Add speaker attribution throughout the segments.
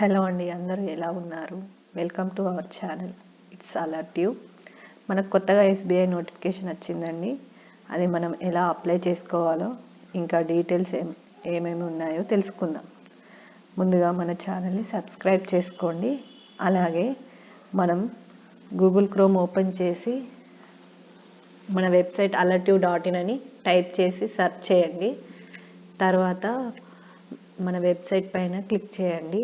Speaker 1: Hello అండి, అందరూ ఎలా ఉన్నారు? Welcome to our channel. It's Alertive. మనకు కొత్తగా ఎస్బీఐ నోటిఫికేషన్ వచ్చిందండి. అది మనం ఎలా అప్లై చేసుకోవాలో ఇంకా డీటెయిల్స్ ఏమేమి ఉన్నాయో తెలుసుకుందాం. ముందుగా మన ఛానల్ని సబ్స్క్రైబ్ చేసుకోండి. అలాగే మనం గూగుల్ క్రోమ్ ఓపెన్ చేసి మన వెబ్సైట్ alert.in అని టైప్ చేసి సెర్చ్ చేయండి. తర్వాత మన వెబ్సైట్ పైన క్లిక్ చేయండి.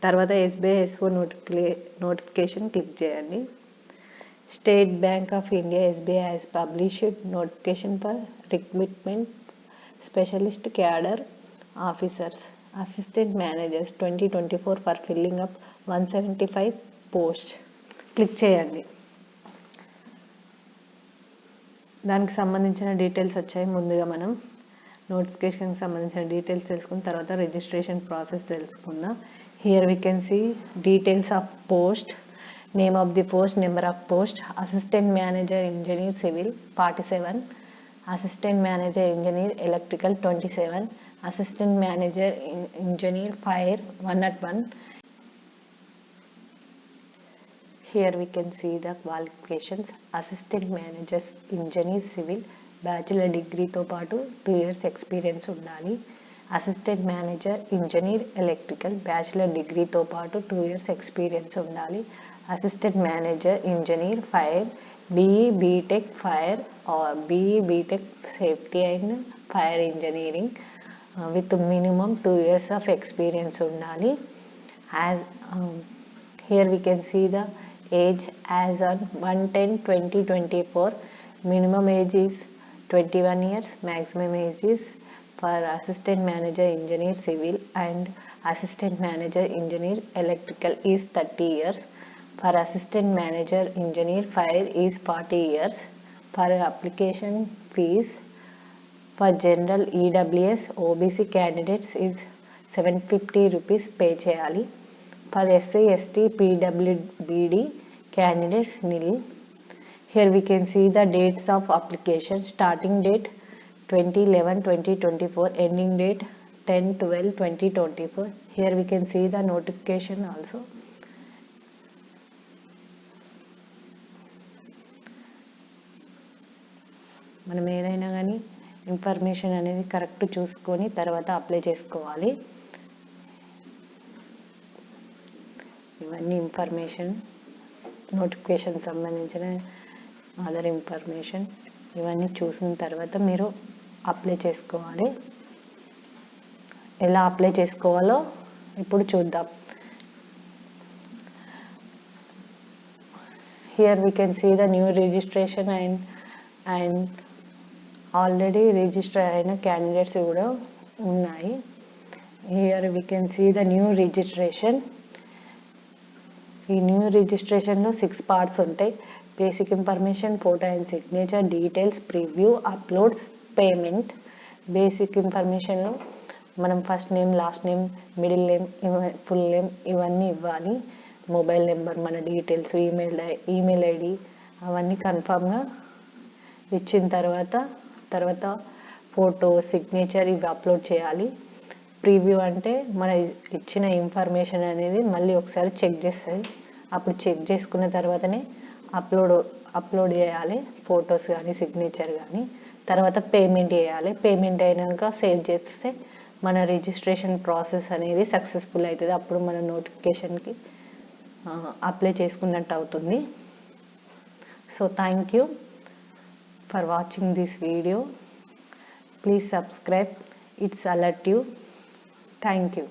Speaker 1: తర్వాత ఎస్బీఐ S4 నోటిఫికేషన్ క్లిక్ చేయండి. State bank of India SBI has published notification for recruitment specialist cadre officers assistant managers 2024 for filling up 175 post. Click చేయండి. దానికి సంబంధించిన డీటెయిల్స్ వచ్చాయి. ముందుగా మనం నోటిఫికేషన్కి సంబంధించిన డీటెయిల్స్ తెలుసుకున్న తర్వాత రిజిస్ట్రేషన్ ప్రాసెస్ తెలుసుకుందాం. Here we can see details of post, name of the post, number of post, assistant manager engineer civil 47, assistant manager engineer electrical 27, assistant manager engineer fire 101. Here we can see the qualifications. Assistant Managers Engineer Civil bachelor డిగ్రీతో పాటు 2 years experience ఉండాలి. Assistant manager engineer electrical bachelor డిగ్రీతో పాటు 2 years experience ఉండాలి. Assistant manager engineer fire BE BTech fire or BE BTech safety and fire engineering with minimum 2 years of experience ఉండాలి. Here we can see the age as on 1/10/2024. Minimum age is 21 years. Maximum age is for assistant manager engineer civil and assistant manager engineer electrical is 30 years. For assistant manager engineer fire is 40 years. For application fees for general EWS OBC candidates is 750 rupees pay cheyali. For SC ST PWBD candidates nil. Here we can see the dates of application. Starting date 20/11/2024, ending date 10/12/2024. Here we can see the notification also. మనం ఏదైనా కానీ information అనేది correct చూసుకొని తర్వాత apply చేసుకోవాలి. ఇవన్నీ information, notification సంబంధించిన other information ఇవన్నీ చూసిన తర్వాత మీరు అప్లై చేసుకోవాలి. ఎలా అప్లై చేసుకోవాలో ఇప్పుడు చూద్దాం. Here we can see the new registration and already register అయిన క్యాండిడేట్స్ కూడా ఉన్నాయి. Here we can see the new registration. ఈ న్యూ రిజిస్ట్రేషన్లో 6 పార్ట్స్ ఉంటాయి. Basic information, photo and signature, details, preview, uploads, payment. Basic ఇన్ఫర్మేషన్లో మనం first name, last name, middle name, full name ఇవన్నీ ఇవ్వాలి. మొబైల్ నెంబర్, మన డీటెయిల్స్, ఈమెయిల్ ఐడి అవన్నీ కన్ఫామ్గా ఇచ్చిన తర్వాత ఫోటో, సిగ్నేచర్ ఇవి అప్లోడ్ చేయాలి. ప్రివ్యూ అంటే మన ఇచ్చిన ఇన్ఫర్మేషన్ అనేది మళ్ళీ ఒకసారి చెక్ చేస్తుంది. అప్పుడు చెక్ చేసుకున్న తర్వాతనే అప్లోడ్ చేయాలి ఫొటోస్ కానీ సిగ్నేచర్ కానీ. తర్వాత పేమెంట్ చేయాలి. పేమెంట్ అయినాక సేవ్ చేస్తే మన రిజిస్ట్రేషన్ ప్రాసెస్ అనేది సక్సెస్ఫుల్ అవుతుంది. అప్పుడు మన నోటిఫికేషన్కి అప్లై చేసుకున్నట్టు అవుతుంది. So thank you for watching this video. Please subscribe. It's Alertive. Thank you.